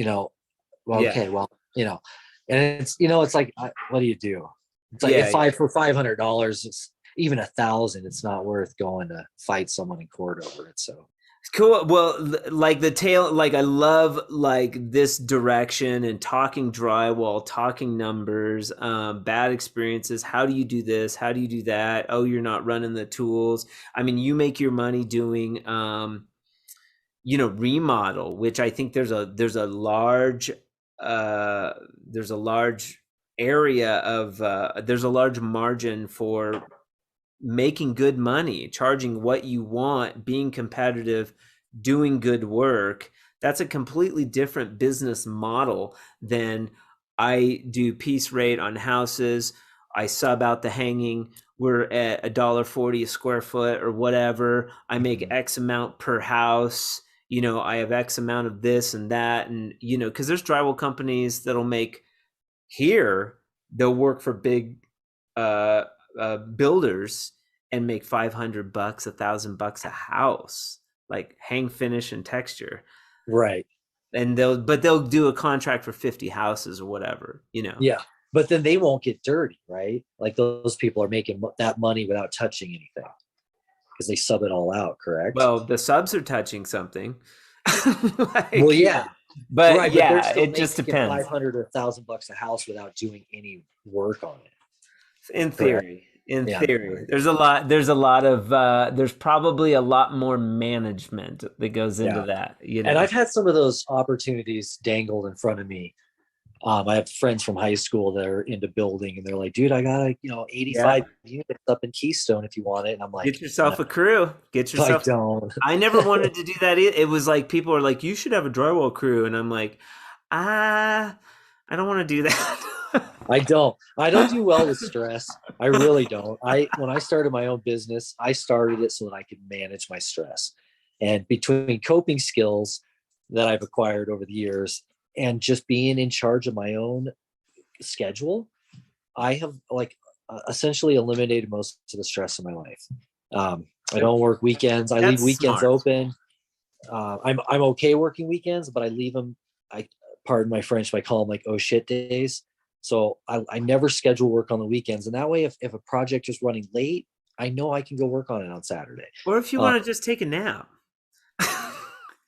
Yeah. okay, well, and it's like, what do you do? It's like, Yeah. for $500, it's even 1,000. It's not worth going to fight someone in court over it. So Cool. Well, like like I love like this direction and talking drywall, talking numbers, bad experiences. How do you do this? How do you do that? Oh, you're not running the tools. I mean, you make your money doing, remodel, which I think there's a large area of, there's a large margin for making good money, charging what you want, being competitive, doing good work. That's a completely different business model than I do piece rate on houses. I sub out the hanging. We're at $1.40 a square foot or whatever. I make X amount per house. I have X amount of this and that. And, because there's drywall companies that'll make here, they'll work for big builders and make $500, $1,000 a house, like hang finish and texture. right. And they'll do a contract for 50 houses or whatever. Yeah. But then they won't get dirty, right? Like those people are making that money without touching anything because they sub it all out, correct? Well, the subs are touching something. Well, yeah. But right, yeah, but it just depends. 500 or $1,000 a house without doing any work on it. In Correct. theory. In Yeah. theory, there's a lot of there's probably a lot more management that goes into that, And I've had some of those opportunities dangled in front of me. I have friends from high school that are into building, and they're like, "Dude, I got 85 units up in Keystone if you want it." And I'm like, get yourself "No, a crew. Get yourself. I don't." I never wanted to do that either. It was like people are like, you should have a drywall crew, and I'm like, I don't want to do that. I don't do well with stress. I really don't. When I started my own business, I started it so that I could manage my stress. And between coping skills that I've acquired over the years and just being in charge of my own schedule, I have essentially eliminated most of the stress in my life. I don't work weekends. I leave weekends smart. open. I'm okay working weekends, but I leave them. Pardon my French, but I call them like "oh shit" days. So I never schedule work on the weekends, and that way, if a project is running late, I know I can go work on it on Saturday. Or if you want to just take a nap.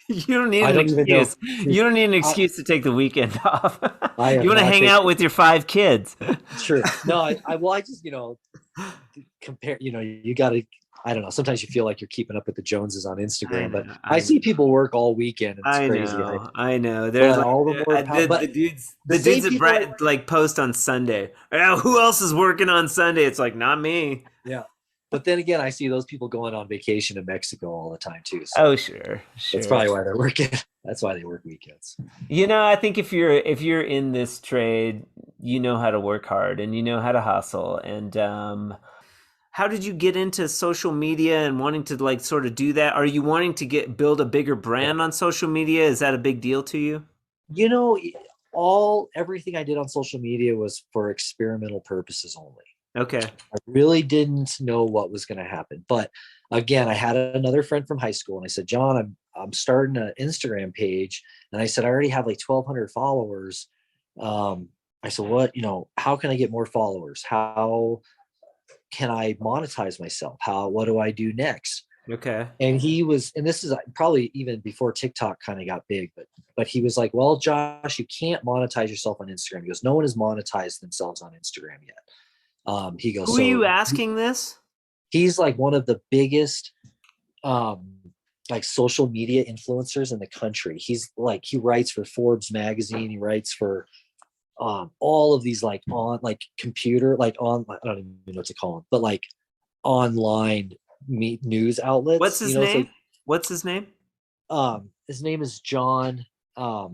You don't need I an don't even know. excuse. You don't need an excuse to take the weekend off. I have You want to not hang taken- out with your 5 kids. True. No, I just compare. You got to. I don't know. Sometimes you feel like you're keeping up with the Joneses on Instagram, but I see people work all weekend. And it's crazy. I know. There's But all the more the dudes the that same like post on Sunday. Oh, who else is working on Sunday? It's like, not me. Yeah. But then again, I see those people going on vacation to Mexico all the time too. So Oh, sure. that's probably why they're working. That's why they work weekends. I think if you're in this trade, you know how to work hard and you know how to hustle. And how did you get into social media and wanting to like sort of do that? Are you wanting to build a bigger brand on social media? Is that a big deal to you? everything I did on social media was for experimental purposes only. Okay. I really didn't know what was going to happen. But again, I had another friend from high school, and I said, John, I'm starting an Instagram page, and I said I already have like 1,200 followers. I said, how can I get more followers? How can I monetize myself? What do I do next? Okay. And and this is probably even before TikTok kind of got big, but he was like, well, Josh, you can't monetize yourself on Instagram. He goes, no one has monetized themselves on Instagram yet. He goes, Who are you asking this? he's like one of the biggest like social media influencers in the country. He's like, he writes for Forbes magazine, he writes for all of these like on like computer, like on, I don't even know what to call them, but like online news outlets. What's his name? Like, What's his name? his name is John. Now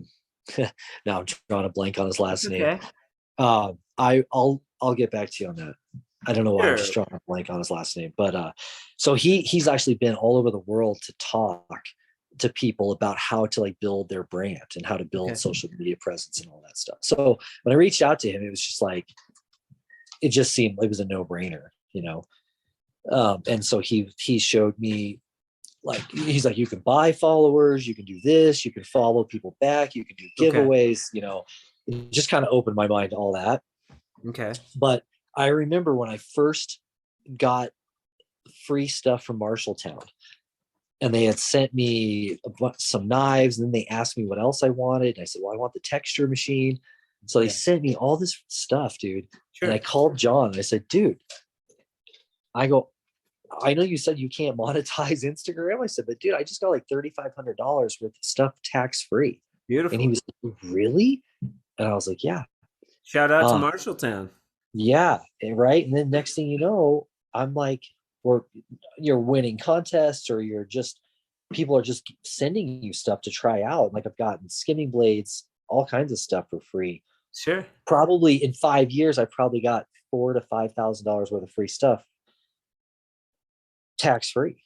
I'm drawing a blank on his last name. I'll get back to you on that. I don't know why I'm just drawing a blank on his last name, but so he's actually been all over the world to talk to people about how to like build their brand and how to build social media presence and all that stuff. So when I reached out to him, it was just like, it just seemed like it was a no-brainer, and so he showed me, like, he's like, you can buy followers, you can do this, you can follow people back, you can do giveaways, it just kind of opened my mind to all that. Okay. But I remember when I first got free stuff from Marshalltown, and they had sent me some knives, and then they asked me what else I wanted. And I said, well, I want the texture machine. So they sent me all this stuff, dude. Sure. And I called John and I said, dude, I know you said you can't monetize Instagram. I said, but dude, I just got like $3,500 worth of stuff tax free. Beautiful. And he was like, really? And I was like, yeah. Shout out to Marshalltown. Yeah. Right. And then next thing you know, I'm like, you're winning contests, or people are just sending you stuff to try out. Like, I've gotten skimming blades, all kinds of stuff for free. Sure. Probably in 5 years, I probably got $4,000 to $5,000 worth of free stuff, tax free.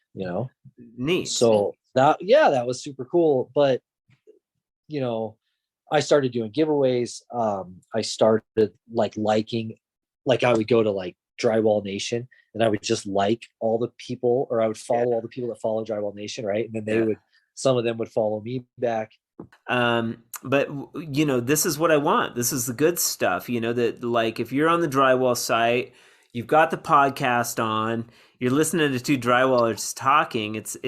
Neat. So that was super cool. But I started doing giveaways. I started liking, I would go to like Drywall Nation, and I would just like all the people, or I would follow all the people that follow Drywall Nation, right? And then some of them would follow me back. But this is what I want. This is the good stuff, that like, if you're on the Drywall site, you've got the podcast on, you're listening to two drywallers talking, it's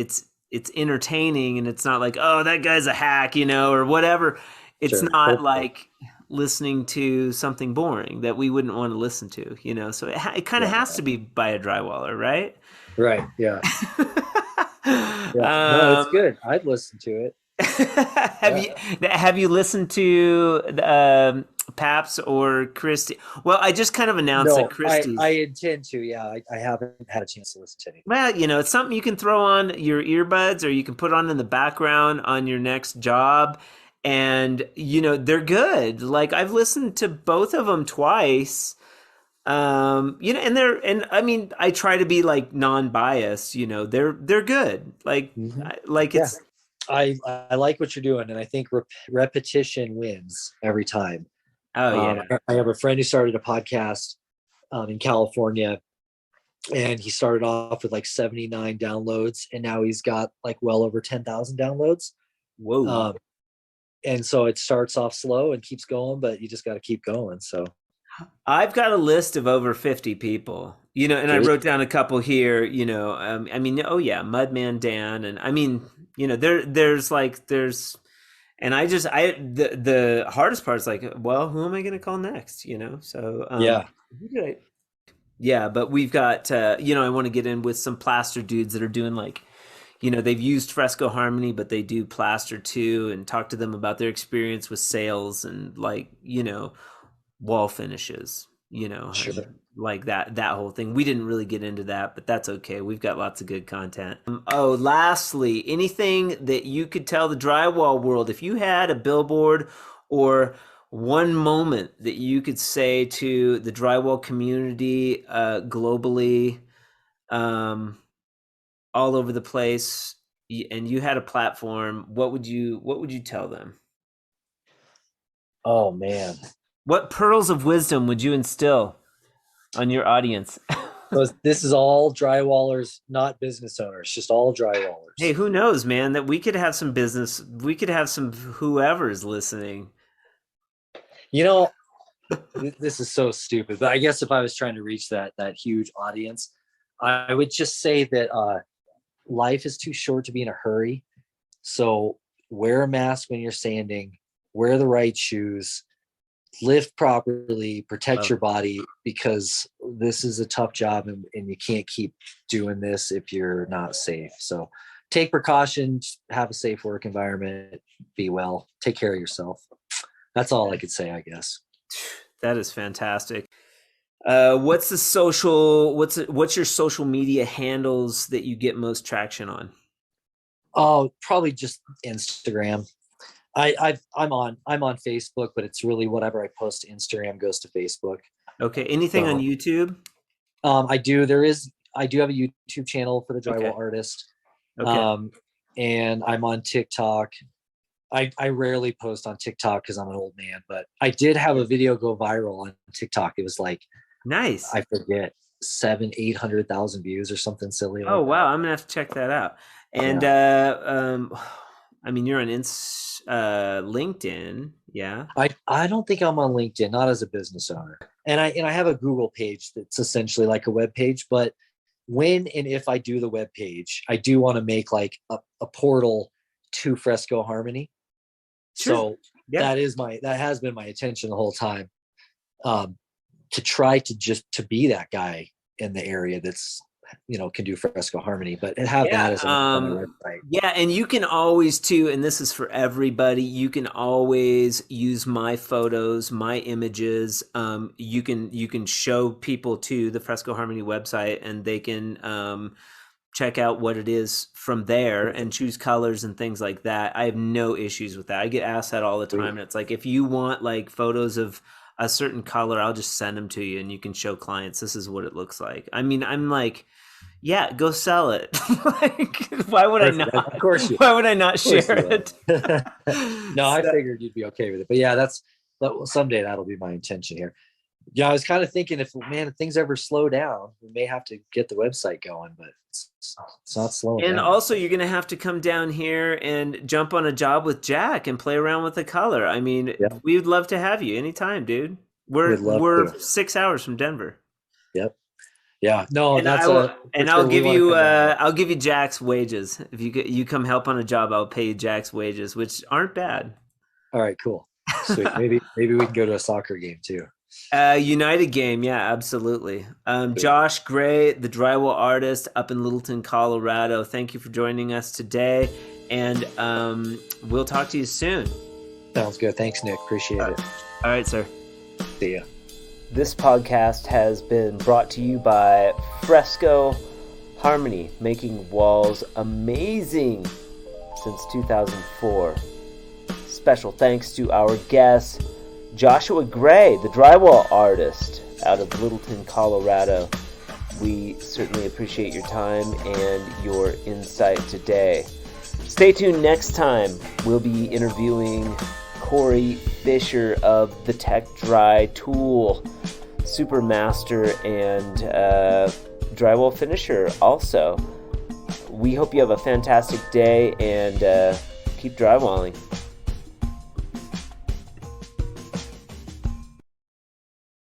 entertaining, and it's not like, oh, that guy's a hack, or whatever. It's not like listening to something boring that we wouldn't want to listen to, so it kind of has to be by a drywaller, right? Right. Yeah. No, it's good. I'd listen to it. Have you listened to Paps or Christy? Well, I just kind of announced that Christy's. I intend to. Yeah, I haven't had a chance to listen to anything. Well, it's something you can throw on your earbuds, or you can put on in the background on your next job. And, they're good. Like, I've listened to both of them twice. And I mean, I try to be like non-biased, they're good. Like, it's, I like what you're doing. And I think repetition wins every time. Oh yeah. I have a friend who started a podcast in California, and he started off with like 79 downloads, and now he's got like well over 10,000 downloads. Whoa. And so it starts off slow and keeps going, but you just got to keep going. So I've got a list of over 50 people, and I wrote down a couple here, I mean, oh yeah, Mudman Dan. And I mean, there's and the hardest part is like, well, who am I going to call next? So, yeah, but we've got, I want to get in with some plaster dudes that are doing like, they've used Fresco Harmony, but they do plaster too, and talk to them about their experience with sales and like, wall finishes, sure. Like that whole thing. We didn't really get into that, but that's okay. We've got lots of good content. Lastly, anything that you could tell the drywall world, if you had a billboard or one moment that you could say to the drywall community globally, all over the place, and you had a platform, what would you tell them? Oh man. What pearls of wisdom would you instill on your audience? So this is all drywallers, not business owners, just all drywallers. Hey, who knows, man, that we could have some business, we could have some whoever's listening. You know, this is so stupid, but I guess if I was trying to reach that huge audience, I would just say that life is too short to be in a hurry. So wear a mask when you're sanding, wear the right shoes, lift properly, protect your body, because this is a tough job, and you can't keep doing this if you're not safe. So take precautions, have a safe work environment, be well, take care of yourself. That's all I could say, I guess. That is fantastic. What's your social media handles that you get most traction on? Oh, probably just Instagram. I'm on Facebook, but it's really whatever I post to Instagram goes to Facebook. Okay. Anything on YouTube? I do have a YouTube channel for the Drywall Artist. Okay. And I'm on TikTok. I rarely post on TikTok because I'm an old man, but I did have a video go viral on TikTok. It was like, nice. I forget, 700,000-800,000 views or something silly. Oh, wow. I'm gonna have to check that out. And I mean, you're on LinkedIn, yeah? I don't think I'm on LinkedIn, not as a business owner. And I have a Google page that's essentially like a web page, but when and if I do the web page, I do want to make like a portal to Fresco Harmony. Sure. So that has been my intention the whole time. To try to be that guy in the area that's, can do Fresco Harmony, but have that as a website. Yeah, and you can always too, and this is for everybody, you can always use my photos, my images. You can show people to the Fresco Harmony website, and they can check out what it is from there and choose colors and things like that. I have no issues with that. I get asked that all the time, and it's like, if you want like photos of a certain color, I'll just send them to you, and you can show clients this is what it looks like. I mean, I'm like, yeah, go sell it. Like, why would I not? Of course why would I not share it? No, I figured you'd be okay with it. But yeah, someday that'll be my intention here. Yeah, I was kind of thinking if things ever slow down, we may have to get the website going, but it's not slowing down. And also, you're going to have to come down here and jump on a job with Jack and play around with the color. I mean, we would love to have you anytime, dude. We're 6 hours from Denver. Yep. Yeah. No, and I'll give you Jack's wages. If you come help on a job, I'll pay you Jack's wages, which aren't bad. All right, cool. Sweet. maybe we can go to a soccer game too. United game, yeah, absolutely. Josh Gray, the Drywall Artist up in Littleton, Colorado. Thank you for joining us today, and we'll talk to you soon. Sounds good. Thanks, Nick. Appreciate it. All right, sir. See ya. This podcast has been brought to you by Fresco Harmony, making walls amazing since 2004. Special thanks to our guest, Joshua Gray, the Drywall Artist out of Littleton, Colorado. We certainly appreciate your time and your insight today. Stay tuned next time. We'll be interviewing Corey Fisher of the Tech Dry Tool, Supermaster and drywall finisher also. We hope you have a fantastic day and keep drywalling.